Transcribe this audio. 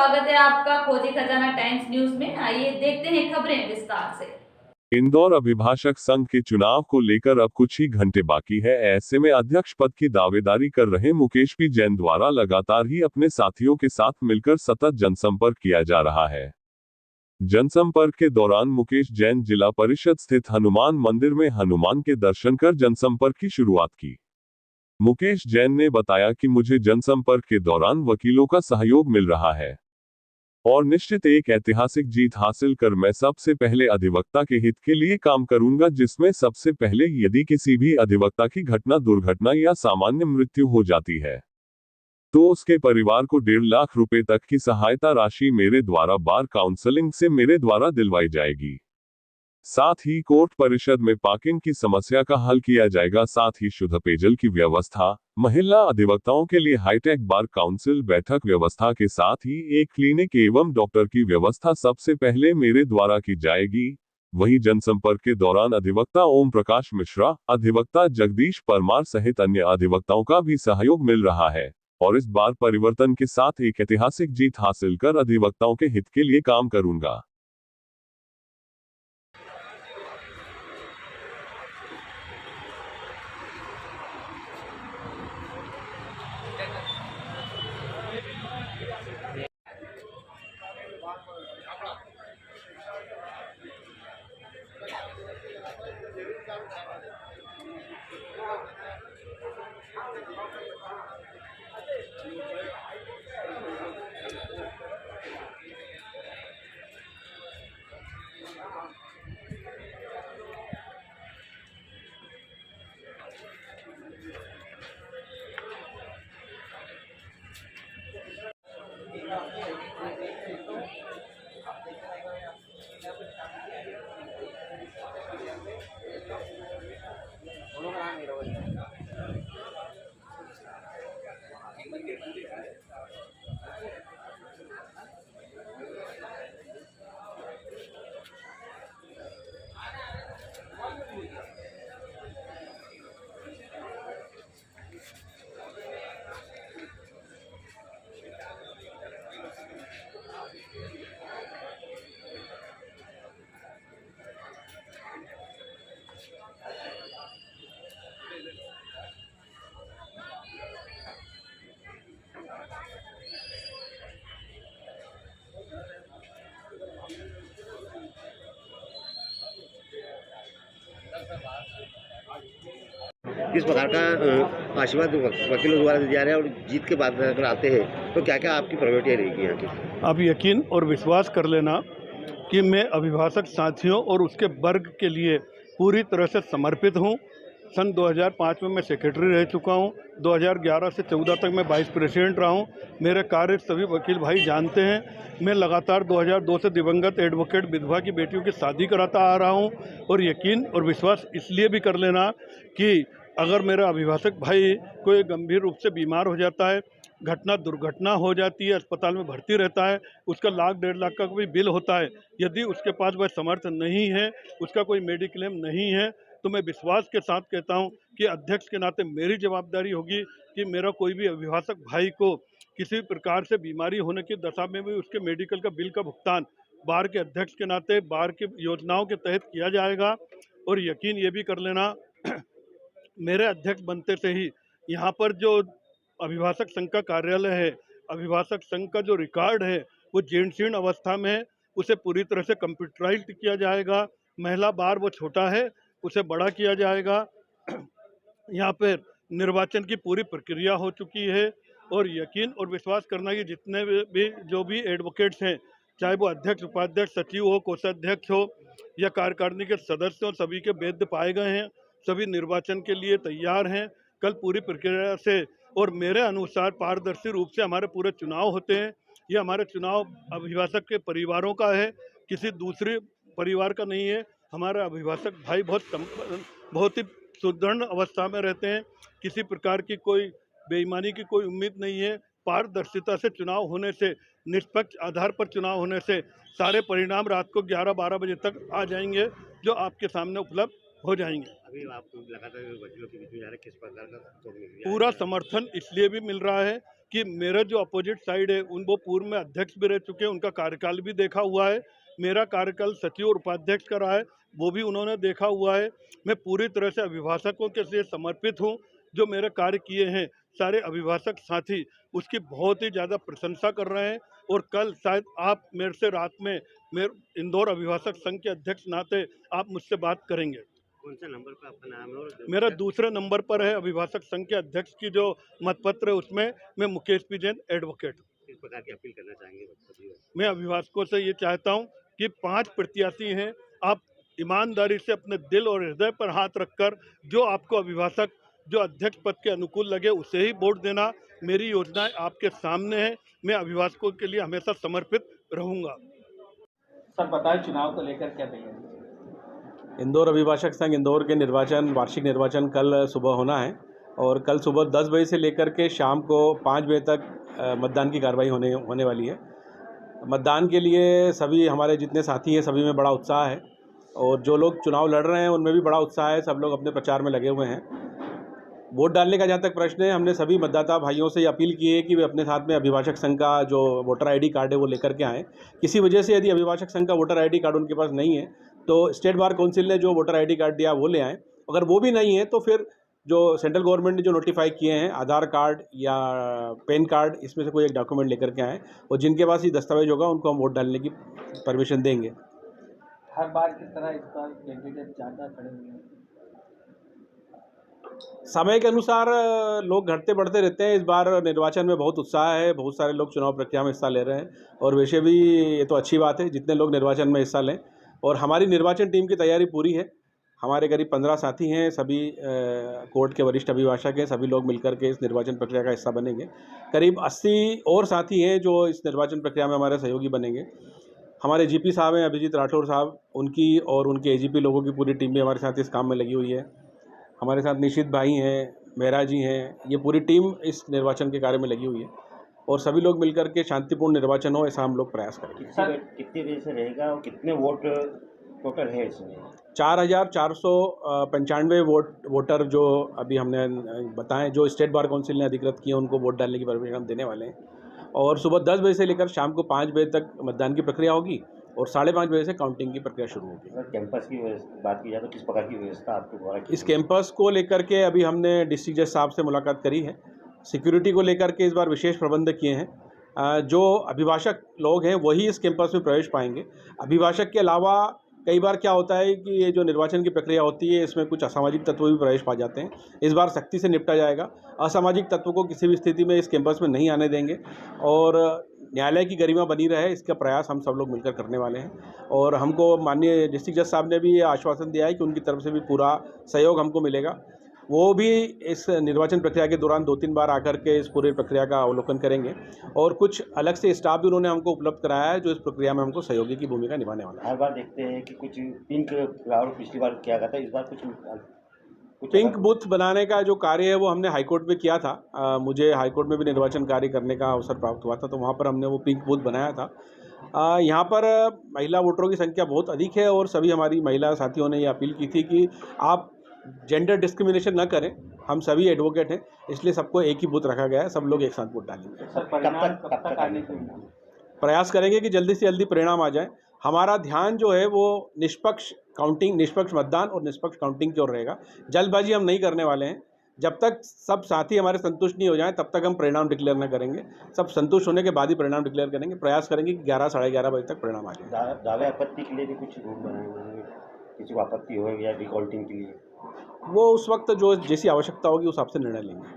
स्वागत है आपका खोजी खजाना टाइम्स न्यूज में। आइए देखते हैं खबरें विस्तार से। इंदौर अभिभाषक संघ के चुनाव को लेकर अब कुछ ही घंटे बाकी है। ऐसे में अध्यक्ष पद की दावेदारी कर रहे मुकेश पी जैन द्वारा लगातार ही अपने साथियों के साथ मिलकर सतत जनसंपर्क किया जा रहा है। जनसंपर्क के दौरान मुकेश जैन जिला परिषद स्थित हनुमान मंदिर में हनुमान के दर्शन कर जनसंपर्क की शुरुआत की। मुकेश जैन ने बताया कि मुझे जनसंपर्क के दौरान वकीलों का सहयोग मिल रहा है और निश्चित एक ऐतिहासिक जीत हासिल कर मैं सबसे पहले अधिवक्ता के हित के लिए काम करूंगा, जिसमें सबसे पहले यदि किसी भी अधिवक्ता की घटना, दुर्घटना या सामान्य मृत्यु हो जाती है तो उसके परिवार को 1.5 लाख रुपए तक की सहायता राशि मेरे द्वारा बार काउंसलिंग से मेरे द्वारा दिलवाई जाएगी। साथ ही कोर्ट परिषद में पार्किंग की समस्या का हल किया जाएगा। साथ ही शुद्ध पेयजल की व्यवस्था, महिला अधिवक्ताओं के लिए हाईटेक बार काउंसिल बैठक व्यवस्था के साथ ही एक क्लिनिक एवं डॉक्टर की व्यवस्था सबसे पहले मेरे द्वारा की जाएगी। वहीं जनसंपर्क के दौरान अधिवक्ता ओम प्रकाश मिश्रा, अधिवक्ता जगदीश परमार सहित अन्य अधिवक्ताओं का भी सहयोग मिल रहा है और इस बार परिवर्तन के साथ एक ऐतिहासिक जीत हासिल कर अधिवक्ताओं के हित के लिए काम करूंगा। किस प्रकार का आशीर्वाद वकीलों द्वारा दिया जा रहा है और जीत के बाद अगर आते हैं तो क्या क्या आपकी प्रायोरिटी रहेगी यहाँ की? आप यकीन और विश्वास कर लेना कि मैं अभिभाषक साथियों और उसके वर्ग के लिए पूरी तरह से समर्पित हूँ। सन 2005 में मैं सेक्रेटरी रह चुका हूँ। 2011 से 14 तक मैं वाइस प्रेसिडेंट रहा हूँ। मेरे कार्य सभी वकील भाई जानते हैं। मैं लगातार 2002 से दिवंगत एडवोकेट विधवा की बेटियों की शादी कराता आ रहा हूँ और यकीन और विश्वास इसलिए भी कर लेना कि अगर मेरा अभिभाषक भाई कोई गंभीर रूप से बीमार हो जाता है, घटना दुर्घटना हो जाती है, अस्पताल में भर्ती रहता है, उसका 1,00,000-1,50,000 का कोई बिल होता है, यदि उसके पास वह समर्थ नहीं है, उसका कोई मेडिक्लेम नहीं है, तो मैं विश्वास के साथ कहता हूं कि अध्यक्ष के नाते मेरी जवाबदारी होगी कि मेरा कोई भी अभिभाषक भाई को किसी प्रकार से बीमारी होने की दशा में भी उसके मेडिकल का बिल का भुगतान बार के अध्यक्ष के नाते बार की योजनाओं के तहत किया जाएगा। और यकीन ये भी कर लेना मेरे अध्यक्ष बनते से ही यहाँ पर जो अभिभाषक संघ का कार्यालय है, अभिभाषक संघ का जो रिकॉर्ड है वो जीर्ण अवस्था में है, उसे पूरी तरह से कंप्यूटराइज्ड किया जाएगा। महिला बार वो छोटा है, उसे बड़ा किया जाएगा। यहाँ पर निर्वाचन की पूरी प्रक्रिया हो चुकी है और यकीन और विश्वास करना कि जितने भी जो भी एडवोकेट्स हैं, चाहे वो अध्यक्ष, उपाध्यक्ष, सचिव हो, कोषाध्यक्ष हो या कार्यकारिणी के सदस्य हो, सभी के वैध पाए गए हैं, सभी निर्वाचन के लिए तैयार हैं। कल पूरी प्रक्रिया से और मेरे अनुसार पारदर्शी रूप से हमारे पूरे चुनाव होते हैं। ये हमारे चुनाव अभिभाषक के परिवारों का है, किसी दूसरे परिवार का नहीं है। हमारा अभिभाषक भाई बहुत ही सुदृढ़ अवस्था में रहते हैं। किसी प्रकार की कोई बेईमानी की कोई उम्मीद नहीं है। पारदर्शिता से चुनाव होने से, निष्पक्ष आधार पर चुनाव होने से सारे परिणाम रात को 11-12 बजे तक आ जाएंगे, जो आपके सामने उपलब्ध हो जाएंगे। अभी आप लगातार वकीलों के बीच में जा रहे, किस प्रकार का पूरा समर्थन इसलिए भी मिल रहा है कि मेरा जो अपोजिट साइड है वो पूर्व में अध्यक्ष भी रह चुके हैं, उनका कार्यकाल भी देखा हुआ है। मेरा कार्यकाल सचिव और उपाध्यक्ष का रहा है, वो भी उन्होंने देखा हुआ है। मैं पूरी तरह से अभिभाषकों के लिए समर्पित हूँ। जो मेरे कार्य किए हैं सारे अभिभाषक साथी उसकी बहुत ही ज़्यादा प्रशंसा कर रहे हैं। और कल शायद आप मेरे से रात में मेरे इंदौर अभिभाषक संघ के अध्यक्ष नाते आप मुझसे बात करेंगे। कौन सा नंबर पर आपका नाम है? और मेरा दूसरे नंबर पर है अभिभाषक संघ के अध्यक्ष की जो मतपत्र है, उसमें मैं मुकेश पी जैन एडवोकेट। किस प्रकार की अपील करना चाहेंगे? मैं अभिभाषकों से ये चाहता हूँ कि 5 प्रत्याशी हैं, आप ईमानदारी से अपने दिल और हृदय पर हाथ रखकर जो आपको अभिभाषक जो अध्यक्ष पद के अनुकूल लगे उसे ही वोट देना। मेरी योजनाएं आपके सामने है, मैं अभिभाषकों के लिए हमेशा समर्पित रहूँगा। सर बताएं, चुनाव को लेकर क्या तैयारी? इंदौर अभिभाषक संघ इंदौर के वार्षिक निर्वाचन कल सुबह होना है और कल सुबह 10 बजे से लेकर के शाम को 5 बजे तक मतदान की कार्रवाई होने वाली है। मतदान के लिए सभी हमारे जितने साथी हैं सभी में बड़ा उत्साह है और जो लोग चुनाव लड़ रहे हैं उनमें भी बड़ा उत्साह है। सब लोग अपने प्रचार में लगे हुए हैं। वोट डालने का जहाँ तक प्रश्न है, हमने सभी मतदाता भाइयों से अपील की है कि वे अपने साथ में अभिभाषक संघ का जो वोटर आईडी कार्ड है वो लेकर के आएँ। किसी वजह से यदि अभिभाषक संघ का वोटर आईडी कार्ड उनके पास नहीं है तो स्टेट बार काउंसिल ने जो वोटर आईडी कार्ड दिया वो ले आएँ। अगर वो भी नहीं है तो फिर जो सेंट्रल गवर्नमेंट ने जो नोटिफाई किए हैं आधार कार्ड या पैन कार्ड, इसमें से कोई एक डॉक्यूमेंट लेकर के आएँ और जिनके पास ये दस्तावेज होगा उनको हम वोट डालने की परमिशन देंगे। हर बार की तरह इस बार कैंडिडेट ज़्यादा खड़े हुए हैं। समय के अनुसार लोग घटते बढ़ते रहते हैं। इस बार निर्वाचन में बहुत उत्साह है, बहुत सारे लोग चुनाव प्रक्रिया में हिस्सा ले रहे हैं और वैसे भी ये तो अच्छी बात है जितने लोग निर्वाचन में हिस्सा लें। और हमारी निर्वाचन टीम की तैयारी पूरी है। हमारे करीब 15 साथी हैं, सभी कोर्ट के वरिष्ठ अभिभाषक हैं, सभी लोग मिलकर के इस निर्वाचन प्रक्रिया का हिस्सा बनेंगे। करीब 80 और साथी हैं जो इस निर्वाचन प्रक्रिया में हमारे सहयोगी बनेंगे। हमारे जीपी साहब हैं अभिजीत राठौर साहब, उनकी और उनके एजीपी लोगों की पूरी टीम भी हमारे साथ इस काम में लगी हुई है। हमारे साथ निशित भाई हैं, मेहरा जी हैं, ये पूरी टीम इस निर्वाचन के कार्य में लगी हुई है और सभी लोग मिलकर के शांतिपूर्ण निर्वाचन हो ऐसा हम लोग प्रयास करेंगे। सर कितनी देर से रहेगा और कितने वोट टोटल है इसमें? 4,495 वोटर जो अभी हमने बताएं, जो स्टेट बार काउंसिल ने अधिकृत किए उनको वोट डालने की परमिशन हम देने वाले हैं। और सुबह 10 बजे से लेकर शाम को 5 बजे तक मतदान की प्रक्रिया होगी और 5:30 बजे से काउंटिंग की प्रक्रिया शुरू होगी। सर कैंपस की बात की जाए तो किस प्रकार की व्यवस्था आपके द्वारा की? इस कैंपस को लेकर के अभी हमने डिस्ट्रिक्ट जज साहब से मुलाकात करी है। सिक्योरिटी को लेकर के इस बार विशेष प्रबंध किए हैं। जो अभिभाषक लोग हैं वही इस कैंपस में प्रवेश पाएंगे। अभिभाषक के अलावा कई बार क्या होता है कि ये जो निर्वाचन की प्रक्रिया होती है इसमें कुछ असामाजिक तत्व भी प्रवेश पा जाते हैं। इस बार सख्ती से निपटा जाएगा। असामाजिक तत्वों को किसी भी स्थिति में इस कैंपस में नहीं आने देंगे और न्यायालय की गरिमा बनी रहे इसका प्रयास हम सब लोग मिलकर करने वाले हैं। और हमको माननीय डिस्ट्रिक्ट जज साहब ने भी ये आश्वासन दिया है कि उनकी तरफ से भी पूरा सहयोग हमको मिलेगा। वो भी इस निर्वाचन प्रक्रिया के दौरान 2-3 बार आकर के इस पूरी प्रक्रिया का अवलोकन करेंगे और कुछ अलग से स्टाफ भी उन्होंने हमको उपलब्ध कराया है जो इस प्रक्रिया में हमको सहयोगी की भूमिका निभाने वाला है। हर बार देखते हैं कि कुछ पिंक फ्लावर पिछली बार किया गया था, इस बार कुछ पिंक बूथ बनाने का जो कार्य है वो हमने हाईकोर्ट में किया था। मुझे हाईकोर्ट में भी निर्वाचन कार्य करने का अवसर प्राप्त हुआ था तो वहाँ पर हमने वो पिंक बूथ बनाया था। यहाँ पर महिला वोटरों की संख्या बहुत अधिक है और सभी हमारी महिला साथियों ने ये अपील की थी कि आप जेंडर डिस्क्रिमिनेशन न करें। हम सभी एडवोकेट हैं इसलिए सबको एक ही बूथ रखा गया है, सब लोग एक साथ वोट डालेंगे। कब तक आने के प्रयास करेंगे कि जल्दी से जल्दी परिणाम आ जाए। हमारा ध्यान जो है वो निष्पक्ष काउंटिंग, निष्पक्ष मतदान और निष्पक्ष काउंटिंग की ओर रहेगा। जल्दबाजी हम नहीं करने वाले हैं। जब तक सब साथी हमारे संतुष्ट नहीं हो जाएं तब तक हम परिणाम डिक्लेयर न करेंगे। सब संतुष्ट होने के बाद ही परिणाम डिक्लेयर करेंगे। प्रयास करेंगे कि 11 साढ़े 11 बजे तक परिणाम आ जाए। दावे आपत्ति के लिए भी कुछ रूल बनाए होंगे, किसी को आपत्ति हो या रिकॉल्टिंग के लिए? वो उस वक्त जो जैसी आवश्यकता होगी उस हिसाब से निर्णय लेंगे।